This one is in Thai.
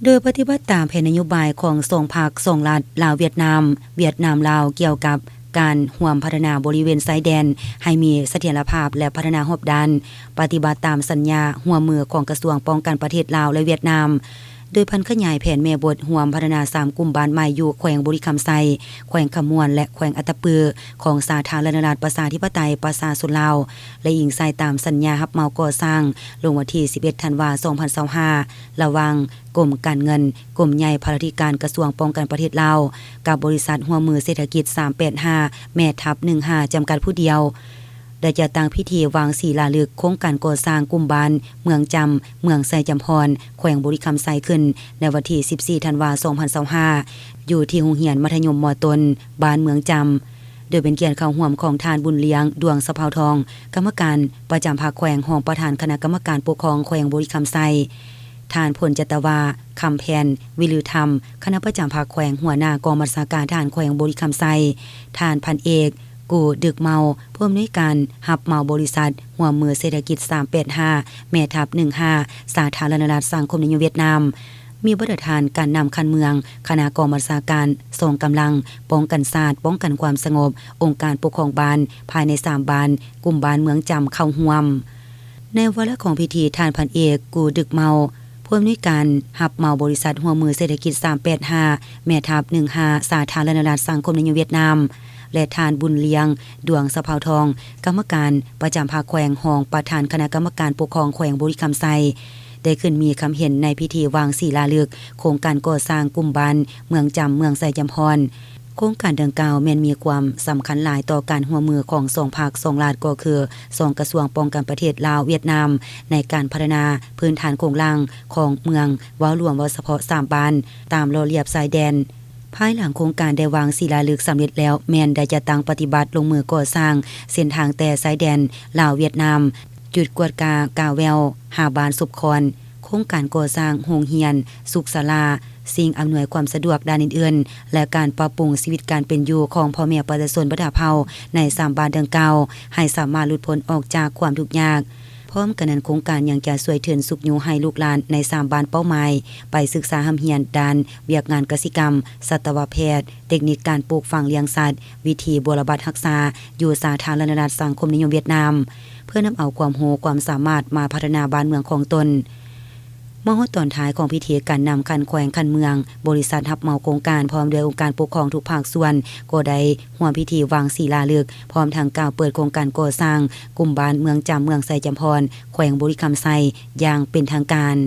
โดยปฏิบัติตามแผนนโยบายของสองภาคสองรัฐลาวเวียดนามลาวเกี่ยวกับการร่วมพัฒนาบริเวณชายแดนให้มีเสถียรภาพและพัฒนารอบด้านปฏิบัติตามสัญญาร่วมมือของกระทรวงป้องกันประเทศลาวและเวียดนามโดยพันขยายแผนแม่บทร่วมพัฒนา3กลุ่มบ้านใหม่อยู่แขวงบุรีคำไซแขวงขมวนและแขวงอัตตปือของสาธารณรัฐประชาธิปไตยประชาชนลาวและอิงใส่ตามสัญญารับเหมาก่อสร้างลงวันที่11ธันวาคม2025ระหว่างกรมการเงินกรมใหญ่ภารกิจการกระทรวงป้องกันประเทศลาวกับบริษัทร่วมมือเศรษฐกิจ385แม่ทัพ15จำกัดผู้เดียวได้จัดตั้งพิธีวางศิลาฤกษ์โครงการก่อสร้างกลุ่มบ้านเมืองจำเมืองไซจำพรแขวงบุรีคำไซขึ้นในวันที่14ธันวาคม2025อยู่ที่โรงเรียนมัธยมม.ต้นบ้านเมืองจำโดยเป็นเกียรติเข้าร่วมของทานบุญเลี้ยงดวงสะเพาทองกรรมการประจำภาคแขวงรองประธานคณะกรรมการปกครองแขวงบุรีคำไซทานพลจตวาคำแพนวิลือธรรมคณะประจำภาคแขวงหัวหน้ากองบัญชาการทหารแขวงบุรีคำไซทานพันเอกกูดึกเมาผู้อำนวยการหับเมาบริษัทหัวมือเศรษฐกิจ385แม่ทัพ15สาธารณรัฐสังคมนิยมเวียดนามมีมาตรฐานการนำคันเมืองคณะกองบัญชาการส่งกำลังป้องกันศาสตร์ป้องกันความสงบองค์การปกครองบ้านภายใน3บ้านกลุ่มบ้านเมืองจำเข้าร่วมในวาระของพิธีทานพันเอกกูดึกเมาผู้อำนวยการหับเมาบริษัทหัวมือเศรษฐกิจ385แม่ทัพ15สาธารณรัฐสังคมนิยมเวียดนามและทานบุญเลี้ยงดวงสะเพาทองกรรมการประจำภาคแขวงรองประธานคณะกรรมการปกครองแขวงบุรีคำไซได้ขึ้นมีคำเห็นในพิธีวางศิลาฤกษ์โครงการก่อสร้างกลุ่มบ้านเมืองจำเมืองไซจำพรโครงการดังกล่าวแม้นมีความสำคัญหลายต่อการร่วมมือของ2ภาค2รัฐก็คือ2กระทรวงป้องกันประเทศลาวเวียดนามในการพัฒนาพื้นฐานโครงสร้างของเมืองเว้ารวมว่าเฉพาะ3บ้านตามระเบียบชายแดนภายหลังโครงการได้วางศิลาฤกษ์สำเร็จแล้วแม่นได้จะตั้งปฏิบัติลงมือก่อสร้างเส้นทางแต่ชายแดนลาวเวียดนามจุดกวดกาแววหาบานสุบคอนโครงการก่อสร้างโรงเรียนสุขศาลาสิ่งอำนวยความสะดวกด้านอื่นๆและการปรับปรุงชีวิตการเป็นอยู่ของพ่อแม่ประชาชนประดาเผาใน3บ้านดังกล่าวให้สามารถหลุดพ้นออกจากความทุกข์ยากพร้อมกันนั้นโครงการยังจะช่วยเทือนสุขอยู่ให้ลูกหลานใน3บ้านเป้าหมายไปศึกษาหำเฮียนด้านเวียกงานกสิกรรมสัตวแพทย์เทคนิคการปลูกฝังเลี้ยงสัตว์วิธีบำบัดรักษาอยู่สาธารณรัฐสังคมนิยมเวียดนามเพื่อนำเอาความรู้ความสามารถมาพัฒนาบ้านเมืองของตนมอตอนท้ายของพิธีการนำคันแขวงคันเมืองบริษัทรับเหมาโครงการพร้อมด้วยองค์การปกครองทุกภาคส่วนก็ได้ร่วมพิธีวางศิลาฤกษ์พร้อมทางกล่าวเปิดโครงการก่อสร้างกลุ่มบ้านเมืองจำเมืองไซจำพรแขวงบุรีคำไซอย่างเป็นทางการ